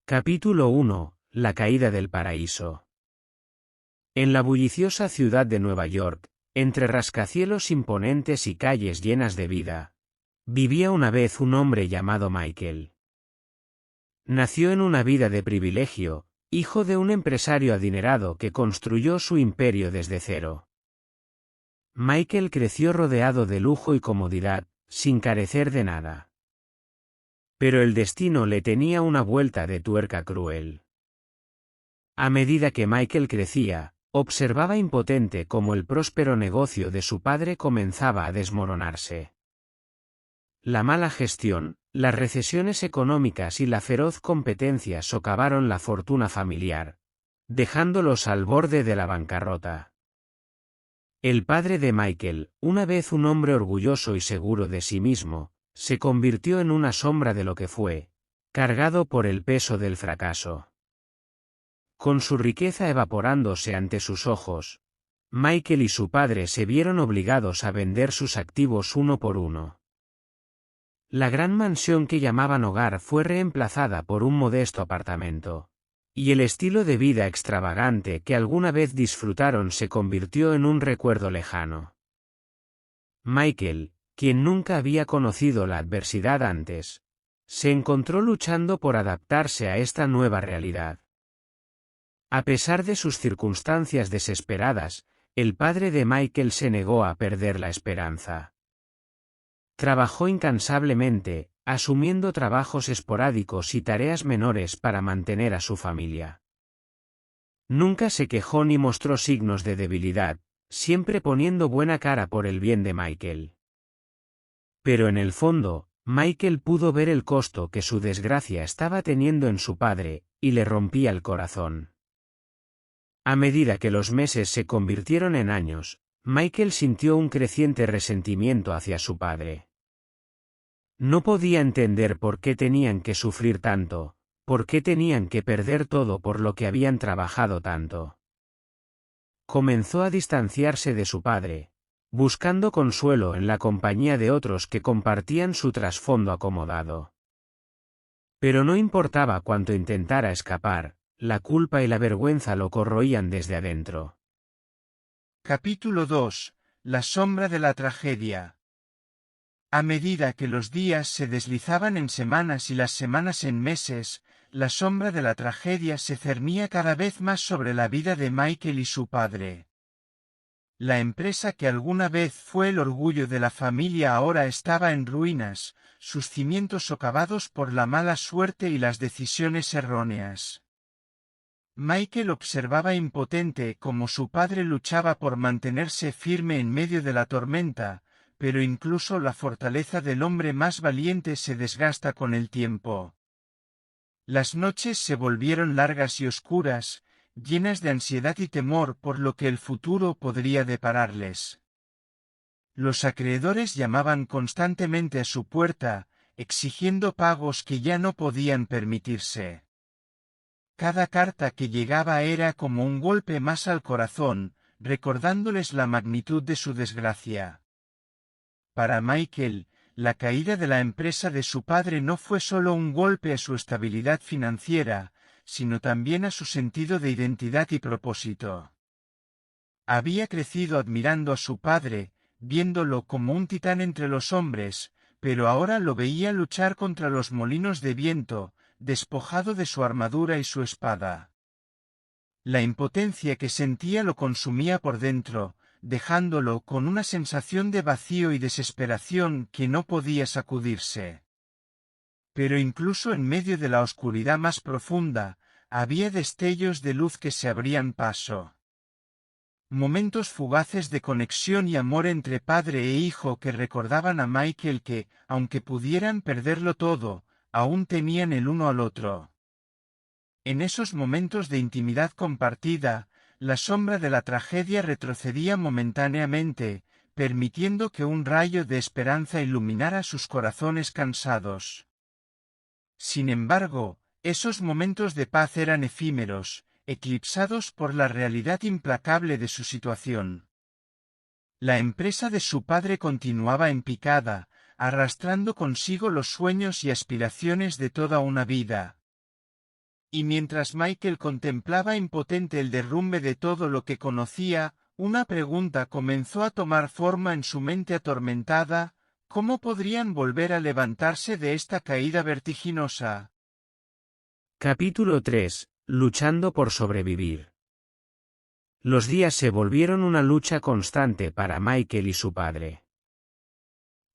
Capítulo 1. La caída del paraíso. En la bulliciosa ciudad de Nueva York, entre rascacielos imponentes y calles llenas de vida, vivía una vez un hombre llamado Michael. Nació en una vida de privilegio, hijo de un empresario adinerado que construyó su imperio desde cero. Michael creció rodeado de lujo y comodidad, sin carecer de nada. Pero el destino le tenía una vuelta de tuerca cruel. A medida que Michael crecía, observaba impotente cómo el próspero negocio de su padre comenzaba a desmoronarse. La mala gestión, las recesiones económicas y la feroz competencia socavaron la fortuna familiar, dejándolos al borde de la bancarrota. El padre de Michael, una vez un hombre orgulloso y seguro de sí mismo, se convirtió en una sombra de lo que fue, cargado por el peso del fracaso. Con su riqueza evaporándose ante sus ojos, Michael y su padre se vieron obligados a vender sus activos uno por uno. La gran mansión que llamaban hogar fue reemplazada por un modesto apartamento, y el estilo de vida extravagante que alguna vez disfrutaron se convirtió en un recuerdo lejano. Michael, quien nunca había conocido la adversidad antes, se encontró luchando por adaptarse a esta nueva realidad. A pesar de sus circunstancias desesperadas, el padre de Michael se negó a perder la esperanza. Trabajó incansablemente, asumiendo trabajos esporádicos y tareas menores para mantener a su familia. Nunca se quejó ni mostró signos de debilidad, siempre poniendo buena cara por el bien de Michael. Pero en el fondo, Michael pudo ver el costo que su desgracia estaba teniendo en su padre, y le rompía el corazón. A medida que los meses se convirtieron en años, Michael sintió un creciente resentimiento hacia su padre. No podía entender por qué tenían que sufrir tanto, por qué tenían que perder todo por lo que habían trabajado tanto. Comenzó a distanciarse de su padre, buscando consuelo en la compañía de otros que compartían su trasfondo acomodado. Pero no importaba cuánto intentara escapar, la culpa y la vergüenza lo corroían desde adentro. Capítulo 2. La sombra de la tragedia. A medida que los días se deslizaban en semanas y las semanas en meses, la sombra de la tragedia se cernía cada vez más sobre la vida de Michael y su padre. La empresa que alguna vez fue el orgullo de la familia ahora estaba en ruinas, sus cimientos socavados por la mala suerte y las decisiones erróneas. Michael observaba impotente cómo su padre luchaba por mantenerse firme en medio de la tormenta, pero incluso la fortaleza del hombre más valiente se desgasta con el tiempo. Las noches se volvieron largas y oscuras, llenas de ansiedad y temor por lo que el futuro podría depararles. Los acreedores llamaban constantemente a su puerta, exigiendo pagos que ya no podían permitirse. Cada carta que llegaba era como un golpe más al corazón, recordándoles la magnitud de su desgracia. Para Michael, la caída de la empresa de su padre no fue solo un golpe a su estabilidad financiera, sino también a su sentido de identidad y propósito. Había crecido admirando a su padre, viéndolo como un titán entre los hombres, pero ahora lo veía luchar contra los molinos de viento, despojado de su armadura y su espada. La impotencia que sentía lo consumía por dentro, dejándolo con una sensación de vacío y desesperación que no podía sacudirse. Pero incluso en medio de la oscuridad más profunda, había destellos de luz que se abrían paso. Momentos fugaces de conexión y amor entre padre e hijo que recordaban a Michael que, aunque pudieran perderlo todo, aún tenían el uno al otro. En esos momentos de intimidad compartida, la sombra de la tragedia retrocedía momentáneamente, permitiendo que un rayo de esperanza iluminara sus corazones cansados. Sin embargo, esos momentos de paz eran efímeros, eclipsados por la realidad implacable de su situación. La empresa de su padre continuaba en picada, arrastrando consigo los sueños y aspiraciones de toda una vida. y mientras Michael contemplaba impotente el derrumbe de todo lo que conocía, una pregunta comenzó a tomar forma en su mente atormentada: ¿cómo podrían volver a levantarse de esta caída vertiginosa? Capítulo 3. Luchando por sobrevivir. Los días se volvieron una lucha constante para Michael y su padre.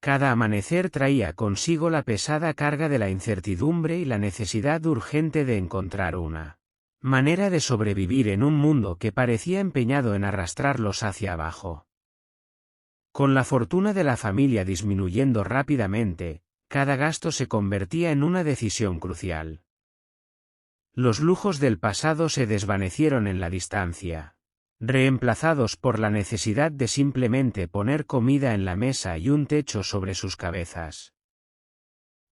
Cada amanecer traía consigo la pesada carga de la incertidumbre y la necesidad urgente de encontrar una manera de sobrevivir en un mundo que parecía empeñado en arrastrarlos hacia abajo. Con la fortuna de la familia disminuyendo rápidamente, cada gasto se convertía en una decisión crucial. Los lujos del pasado se desvanecieron en la distancia, reemplazados por la necesidad de simplemente poner comida en la mesa y un techo sobre sus cabezas.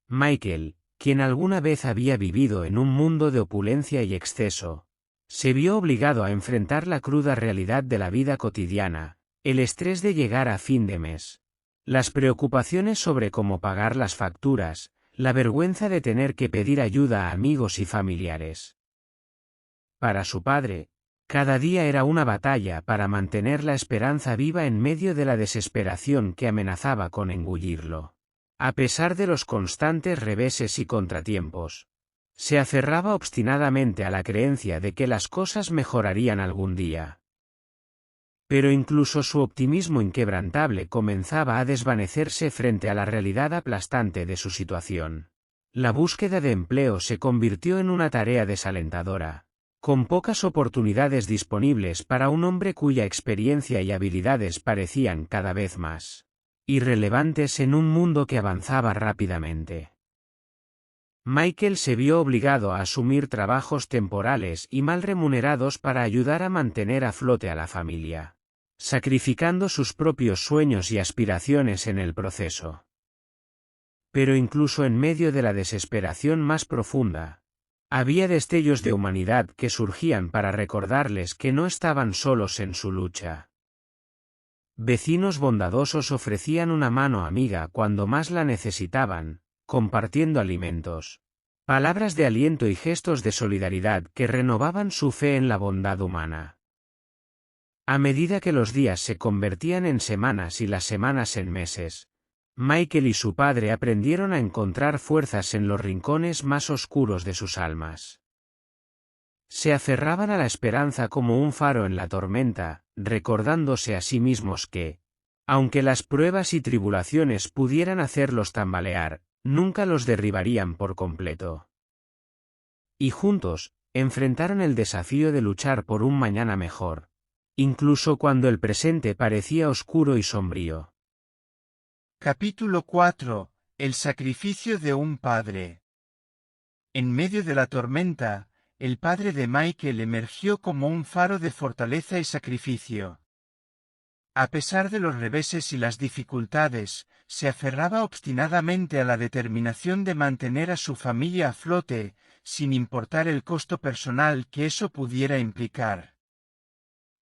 Michael, quien alguna vez había vivido en un mundo de opulencia y exceso, se vio obligado a enfrentar la cruda realidad de la vida cotidiana, el estrés de llegar a fin de mes, las preocupaciones sobre cómo pagar las facturas, la vergüenza de tener que pedir ayuda a amigos y familiares. Para su padre, cada día era una batalla para mantener la esperanza viva en medio de la desesperación que amenazaba con engullirlo. A pesar de los constantes reveses y contratiempos, se aferraba obstinadamente a la creencia de que las cosas mejorarían algún día. Pero incluso su optimismo inquebrantable comenzaba a desvanecerse frente a la realidad aplastante de su situación. La búsqueda de empleo se convirtió en una tarea desalentadora, con pocas oportunidades disponibles para un hombre cuya experiencia y habilidades parecían cada vez más irrelevantes en un mundo que avanzaba rápidamente. Michael se vio obligado a asumir trabajos temporales y mal remunerados para ayudar a mantener a flote a la familia, sacrificando sus propios sueños y aspiraciones en el proceso. Pero incluso en medio de la desesperación más profunda, había destellos de humanidad que surgían para recordarles que no estaban solos en su lucha. Vecinos bondadosos ofrecían una mano amiga cuando más la necesitaban, compartiendo alimentos, palabras de aliento y gestos de solidaridad que renovaban su fe en la bondad humana. A medida que los días se convertían en semanas y las semanas en meses, Michael y su padre aprendieron a encontrar fuerzas en los rincones más oscuros de sus almas. Se aferraban a la esperanza como un faro en la tormenta, recordándose a sí mismos que, aunque las pruebas y tribulaciones pudieran hacerlos tambalear, nunca los derribarían por completo. Y juntos, enfrentaron el desafío de luchar por un mañana mejor, incluso cuando el presente parecía oscuro y sombrío. Capítulo 4. El sacrificio de un padre. En medio de la tormenta, el padre de Michael emergió como un faro de fortaleza y sacrificio. A pesar de los reveses y las dificultades, se aferraba obstinadamente a la determinación de mantener a su familia a flote, sin importar el costo personal que eso pudiera implicar.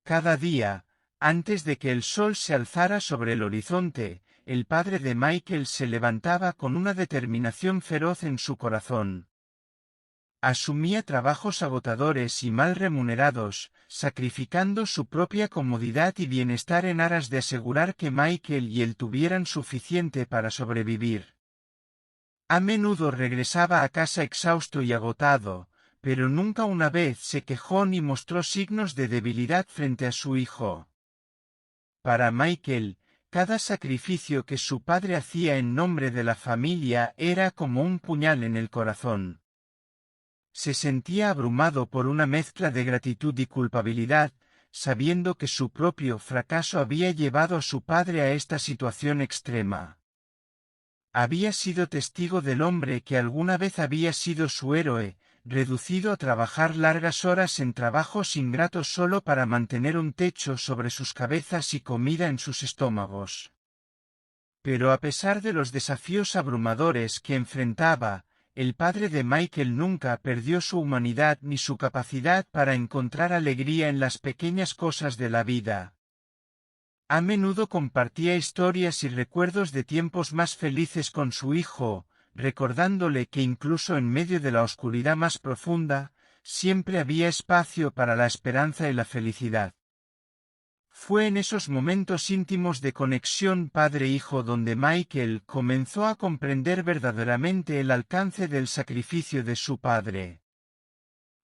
Cada día, antes de que el sol se alzara sobre el horizonte, el padre de Michael se levantaba con una determinación feroz en su corazón. Asumía trabajos agotadores y mal remunerados, sacrificando su propia comodidad y bienestar en aras de asegurar que Michael y él tuvieran suficiente para sobrevivir. A menudo regresaba a casa exhausto y agotado, pero nunca una vez se quejó ni mostró signos de debilidad frente a su hijo. Para Michael, cada sacrificio que su padre hacía en nombre de la familia era como un puñal en el corazón. Se sentía abrumado por una mezcla de gratitud y culpabilidad, sabiendo que su propio fracaso había llevado a su padre a esta situación extrema. Había sido testigo del hombre que alguna vez había sido su héroe, reducido a trabajar largas horas en trabajos ingratos solo para mantener un techo sobre sus cabezas y comida en sus estómagos. Pero a pesar de los desafíos abrumadores que enfrentaba, el padre de Michael nunca perdió su humanidad ni su capacidad para encontrar alegría en las pequeñas cosas de la vida. A menudo compartía historias y recuerdos de tiempos más felices con su hijo, recordándole que incluso en medio de la oscuridad más profunda, siempre había espacio para la esperanza y la felicidad. Fue en esos momentos íntimos de conexión padre-hijo donde Michael comenzó a comprender verdaderamente el alcance del sacrificio de su padre.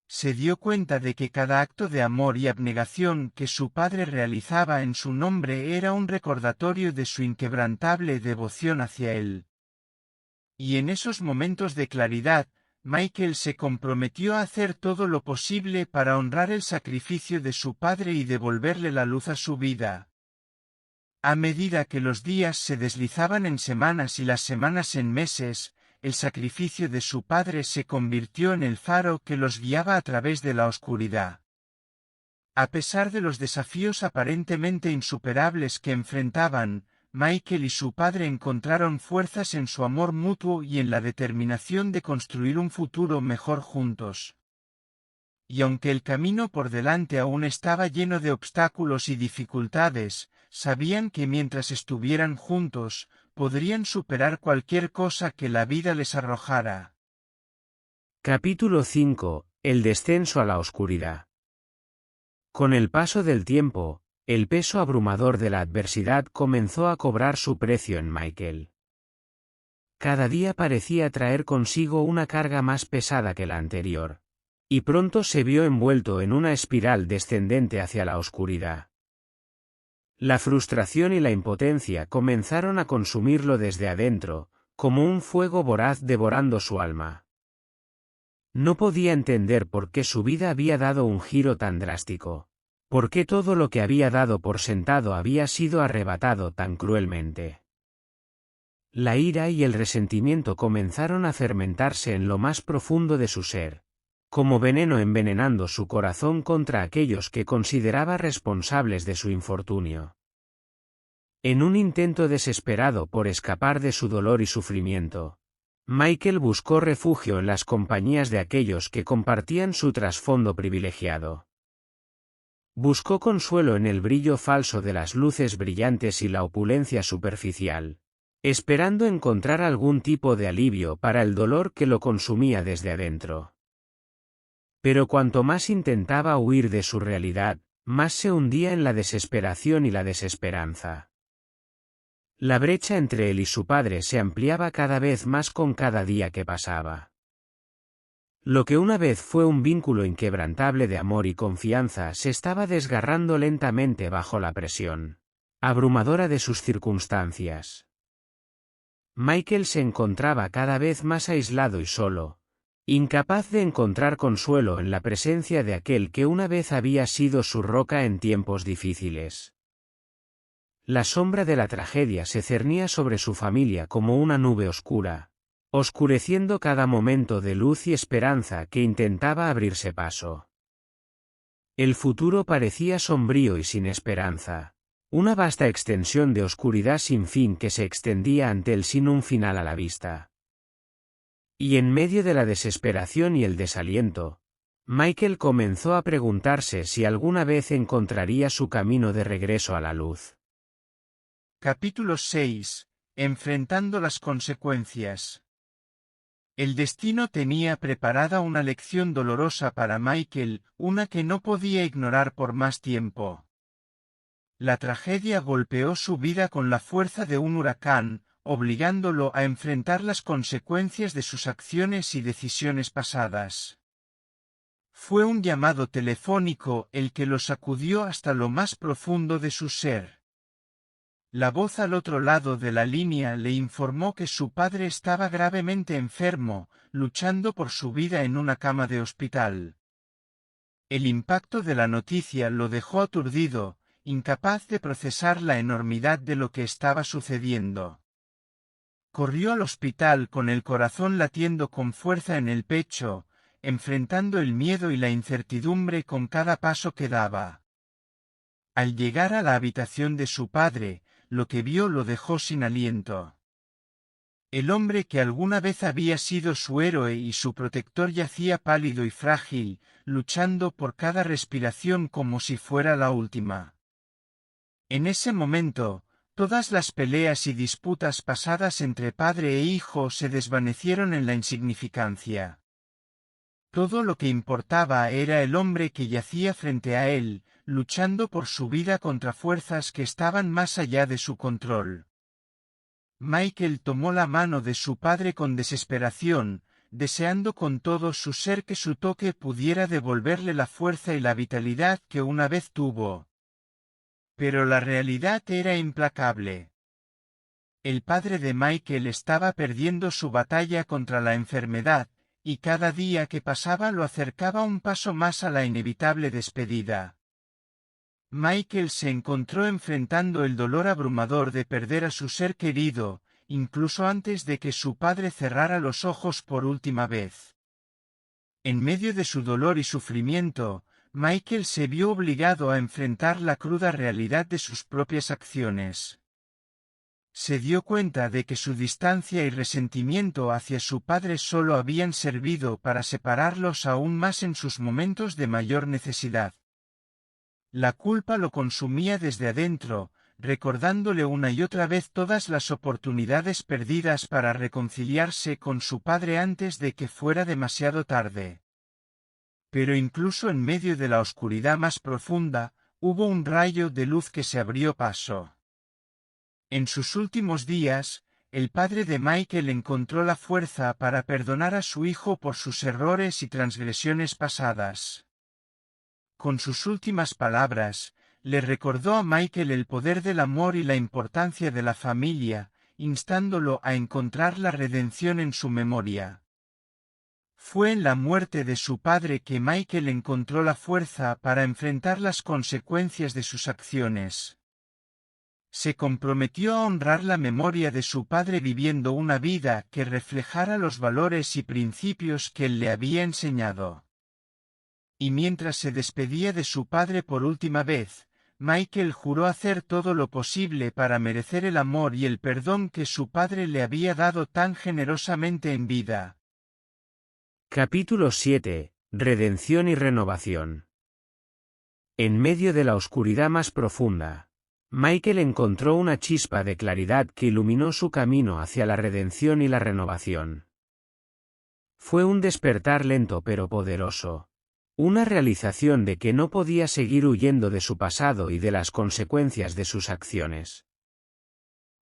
Se dio cuenta de que cada acto de amor y abnegación que su padre realizaba en su nombre era un recordatorio de su inquebrantable devoción hacia él. Y en esos momentos de claridad, Michael se comprometió a hacer todo lo posible para honrar el sacrificio de su padre y devolverle la luz a su vida. A medida que los días se deslizaban en semanas y las semanas en meses, el sacrificio de su padre se convirtió en el faro que los guiaba a través de la oscuridad. A pesar de los desafíos aparentemente insuperables que enfrentaban, Michael y su padre encontraron fuerzas en su amor mutuo y en la determinación de construir un futuro mejor juntos. Y aunque el camino por delante aún estaba lleno de obstáculos y dificultades, sabían que mientras estuvieran juntos, podrían superar cualquier cosa que la vida les arrojara. Capítulo 5. El descenso a la oscuridad. Con el paso del tiempo, el peso abrumador de la adversidad comenzó a cobrar su precio en Michael. Cada día parecía traer consigo una carga más pesada que la anterior, y pronto se vio envuelto en una espiral descendente hacia la oscuridad. La frustración y la impotencia comenzaron a consumirlo desde adentro, como un fuego voraz devorando su alma. No podía entender por qué su vida había dado un giro tan drástico, por qué todo lo que había dado por sentado había sido arrebatado tan cruelmente. La ira y el resentimiento comenzaron a fermentarse en lo más profundo de su ser, como veneno envenenando su corazón contra aquellos que consideraba responsables de su infortunio. En un intento desesperado por escapar de su dolor y sufrimiento, Michael buscó refugio en las compañías de aquellos que compartían su trasfondo privilegiado. Buscó consuelo en el brillo falso de las luces brillantes y la opulencia superficial, esperando encontrar algún tipo de alivio para el dolor que lo consumía desde adentro. Pero cuanto más intentaba huir de su realidad, más se hundía en la desesperación y la desesperanza. La brecha entre él y su padre se ampliaba cada vez más con cada día que pasaba. Lo que una vez fue un vínculo inquebrantable de amor y confianza se estaba desgarrando lentamente bajo la presión abrumadora de sus circunstancias. Michael se encontraba cada vez más aislado y solo, incapaz de encontrar consuelo en la presencia de aquel que una vez había sido su roca en tiempos difíciles. La sombra de la tragedia se cernía sobre su familia como una nube oscura, oscureciendo cada momento de luz y esperanza que intentaba abrirse paso. El futuro parecía sombrío y sin esperanza, una vasta extensión de oscuridad sin fin que se extendía ante él sin un final a la vista. Y en medio de la desesperación y el desaliento, Michael comenzó a preguntarse si alguna vez encontraría su camino de regreso a la luz. Capítulo 6. Enfrentando las consecuencias. El destino tenía preparada una lección dolorosa para Michael, una que no podía ignorar por más tiempo. La tragedia golpeó su vida con la fuerza de un huracán, obligándolo a enfrentar las consecuencias de sus acciones y decisiones pasadas. Fue un llamado telefónico el que lo sacudió hasta lo más profundo de su ser. La voz al otro lado de la línea le informó que su padre estaba gravemente enfermo, luchando por su vida en una cama de hospital. El impacto de la noticia lo dejó aturdido, incapaz de procesar la enormidad de lo que estaba sucediendo. Corrió al hospital con el corazón latiendo con fuerza en el pecho, enfrentando el miedo y la incertidumbre con cada paso que daba. Al llegar a la habitación de su padre, lo que vio lo dejó sin aliento. El hombre que alguna vez había sido su héroe y su protector yacía pálido y frágil, luchando por cada respiración como si fuera la última. En ese momento, todas las peleas y disputas pasadas entre padre e hijo se desvanecieron en la insignificancia. Todo lo que importaba era el hombre que yacía frente a él, luchando por su vida contra fuerzas que estaban más allá de su control. Michael tomó la mano de su padre con desesperación, deseando con todo su ser que su toque pudiera devolverle la fuerza y la vitalidad que una vez tuvo. Pero la realidad era implacable. El padre de Michael estaba perdiendo su batalla contra la enfermedad, y cada día que pasaba lo acercaba un paso más a la inevitable despedida. Michael se encontró enfrentando el dolor abrumador de perder a su ser querido, incluso antes de que su padre cerrara los ojos por última vez. En medio de su dolor y sufrimiento, Michael se vio obligado a enfrentar la cruda realidad de sus propias acciones. Se dio cuenta de que su distancia y resentimiento hacia su padre solo habían servido para separarlos aún más en sus momentos de mayor necesidad. La culpa lo consumía desde adentro, recordándole una y otra vez todas las oportunidades perdidas para reconciliarse con su padre antes de que fuera demasiado tarde. Pero incluso en medio de la oscuridad más profunda, hubo un rayo de luz que se abrió paso. En sus últimos días, el padre de Michael encontró la fuerza para perdonar a su hijo por sus errores y transgresiones pasadas. Con sus últimas palabras, le recordó a Michael el poder del amor y la importancia de la familia, instándolo a encontrar la redención en su memoria. Fue en la muerte de su padre que Michael encontró la fuerza para enfrentar las consecuencias de sus acciones. Se comprometió a honrar la memoria de su padre viviendo una vida que reflejara los valores y principios que él le había enseñado. Y mientras se despedía de su padre por última vez, Michael juró hacer todo lo posible para merecer el amor y el perdón que su padre le había dado tan generosamente en vida. Capítulo 7. Redención y renovación. En medio de la oscuridad más profunda, Michael encontró una chispa de claridad que iluminó su camino hacia la redención y la renovación. Fue un despertar lento pero poderoso. Una realización de que no podía seguir huyendo de su pasado y de las consecuencias de sus acciones.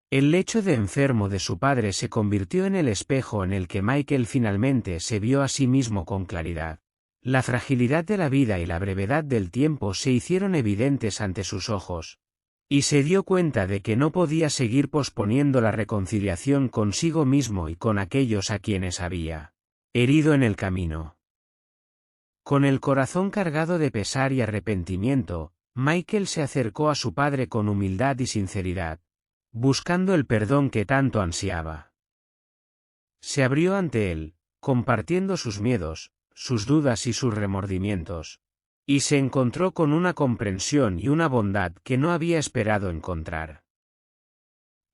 El lecho de enfermo de su padre se convirtió en el espejo en el que Michael finalmente se vio a sí mismo con claridad. La fragilidad de la vida y la brevedad del tiempo se hicieron evidentes ante sus ojos, y se dio cuenta de que no podía seguir posponiendo la reconciliación consigo mismo y con aquellos a quienes había herido en el camino. Con el corazón cargado de pesar y arrepentimiento, Michael se acercó a su padre con humildad y sinceridad, buscando el perdón que tanto ansiaba. Se abrió ante él, compartiendo sus miedos, sus dudas y sus remordimientos, y se encontró con una comprensión y una bondad que no había esperado encontrar.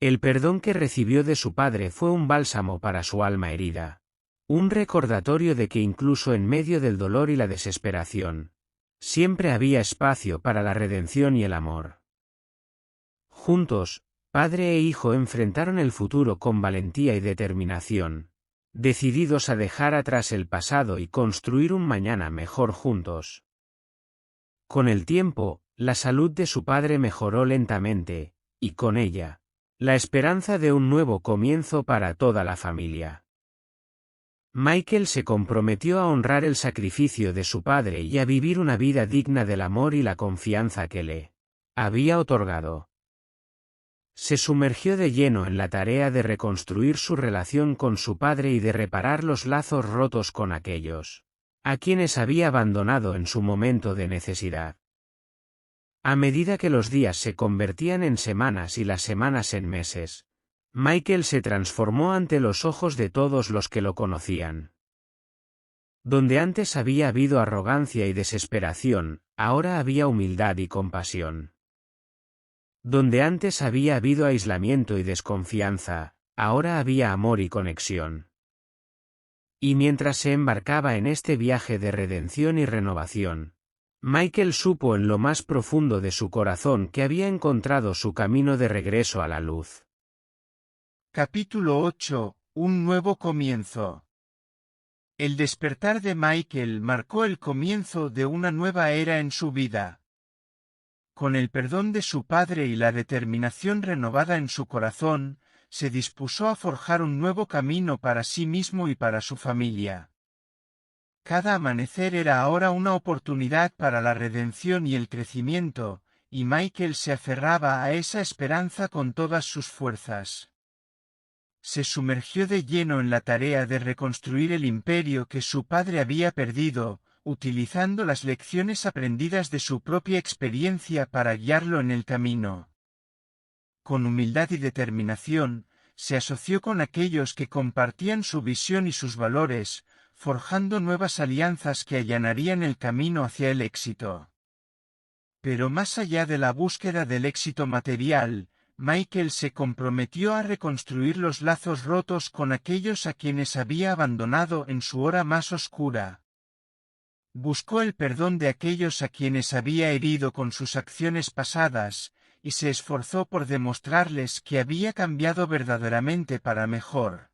El perdón que recibió de su padre fue un bálsamo para su alma herida, un recordatorio de que incluso en medio del dolor y la desesperación, siempre había espacio para la redención y el amor. Juntos, padre e hijo enfrentaron el futuro con valentía y determinación, decididos a dejar atrás el pasado y construir un mañana mejor juntos. Con el tiempo, la salud de su padre mejoró lentamente, y con ella, la esperanza de un nuevo comienzo para toda la familia. Michael se comprometió a honrar el sacrificio de su padre y a vivir una vida digna del amor y la confianza que le había otorgado. Se sumergió de lleno en la tarea de reconstruir su relación con su padre y de reparar los lazos rotos con aquellos a quienes había abandonado en su momento de necesidad. A medida que los días se convertían en semanas y las semanas en meses, Michael se transformó ante los ojos de todos los que lo conocían. Donde antes había habido arrogancia y desesperación, ahora había humildad y compasión. Donde antes había habido aislamiento y desconfianza, ahora había amor y conexión. Y mientras se embarcaba en este viaje de redención y renovación, Michael supo en lo más profundo de su corazón que había encontrado su camino de regreso a la luz. Capítulo 8. Un nuevo comienzo. El despertar de Michael marcó el comienzo de una nueva era en su vida. Con el perdón de su padre y la determinación renovada en su corazón, se dispuso a forjar un nuevo camino para sí mismo y para su familia. Cada amanecer era ahora una oportunidad para la redención y el crecimiento, y Michael se aferraba a esa esperanza con todas sus fuerzas. Se sumergió de lleno en la tarea de reconstruir el imperio que su padre había perdido, utilizando las lecciones aprendidas de su propia experiencia para guiarlo en el camino. Con humildad y determinación, se asoció con aquellos que compartían su visión y sus valores, forjando nuevas alianzas que allanarían el camino hacia el éxito. Pero más allá de la búsqueda del éxito material, Michael se comprometió a reconstruir los lazos rotos con aquellos a quienes había abandonado en su hora más oscura. Buscó el perdón de aquellos a quienes había herido con sus acciones pasadas, y se esforzó por demostrarles que había cambiado verdaderamente para mejor.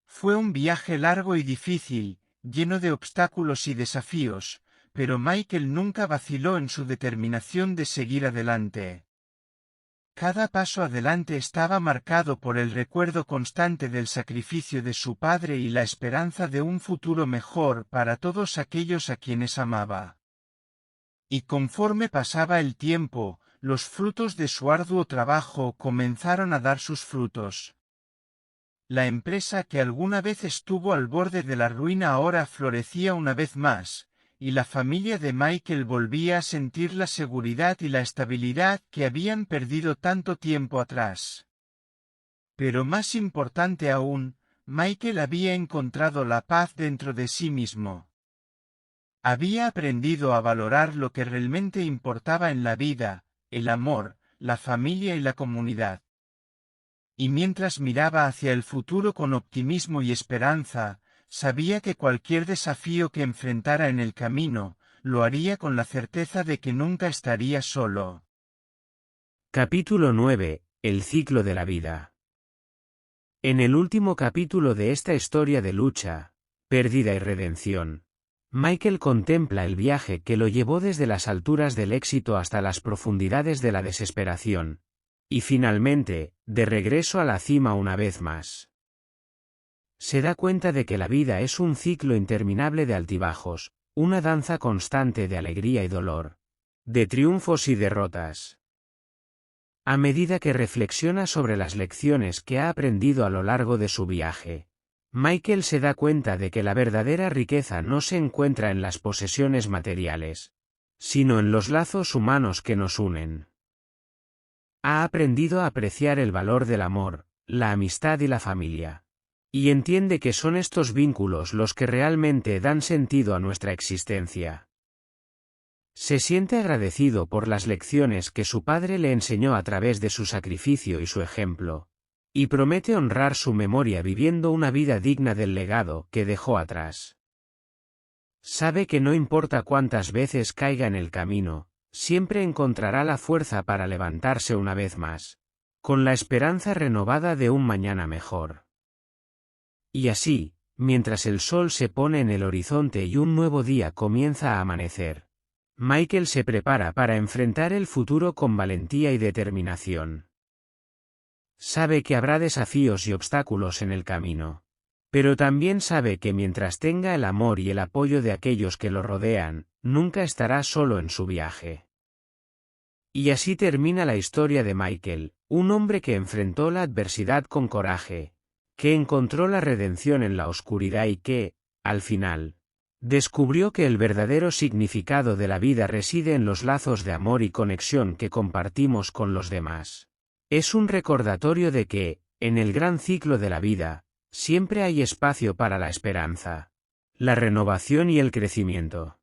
Fue un viaje largo y difícil, lleno de obstáculos y desafíos, pero Michael nunca vaciló en su determinación de seguir adelante. Cada paso adelante estaba marcado por el recuerdo constante del sacrificio de su padre y la esperanza de un futuro mejor para todos aquellos a quienes amaba. Y conforme pasaba el tiempo, los frutos de su arduo trabajo comenzaron a dar sus frutos. La empresa que alguna vez estuvo al borde de la ruina ahora florecía una vez más, y la familia de Michael volvía a sentir la seguridad y la estabilidad que habían perdido tanto tiempo atrás. Pero más importante aún, Michael había encontrado la paz dentro de sí mismo. Había aprendido a valorar lo que realmente importaba en la vida, el amor, la familia y la comunidad. Y mientras miraba hacia el futuro con optimismo y esperanza, sabía que cualquier desafío que enfrentara en el camino, lo haría con la certeza de que nunca estaría solo. Capítulo 9. El ciclo de la vida. En el último capítulo de esta historia de lucha, pérdida y redención, Michael contempla el viaje que lo llevó desde las alturas del éxito hasta las profundidades de la desesperación, y finalmente, de regreso a la cima una vez más. Se da cuenta de que la vida es un ciclo interminable de altibajos, una danza constante de alegría y dolor, de triunfos y derrotas. A medida que reflexiona sobre las lecciones que ha aprendido a lo largo de su viaje, Michael se da cuenta de que la verdadera riqueza no se encuentra en las posesiones materiales, sino en los lazos humanos que nos unen. Ha aprendido a apreciar el valor del amor, la amistad y la familia. Y entiende que son estos vínculos los que realmente dan sentido a nuestra existencia. Se siente agradecido por las lecciones que su padre le enseñó a través de su sacrificio y su ejemplo, y promete honrar su memoria viviendo una vida digna del legado que dejó atrás. Sabe que no importa cuántas veces caiga en el camino, siempre encontrará la fuerza para levantarse una vez más, con la esperanza renovada de un mañana mejor. Y así, mientras el sol se pone en el horizonte y un nuevo día comienza a amanecer, Michael se prepara para enfrentar el futuro con valentía y determinación. Sabe que habrá desafíos y obstáculos en el camino, pero también sabe que mientras tenga el amor y el apoyo de aquellos que lo rodean, nunca estará solo en su viaje. Y así termina la historia de Michael, un hombre que enfrentó la adversidad con coraje, que encontró la redención en la oscuridad y que, al final, descubrió que el verdadero significado de la vida reside en los lazos de amor y conexión que compartimos con los demás. Es un recordatorio de que, en el gran ciclo de la vida, siempre hay espacio para la esperanza, la renovación y el crecimiento.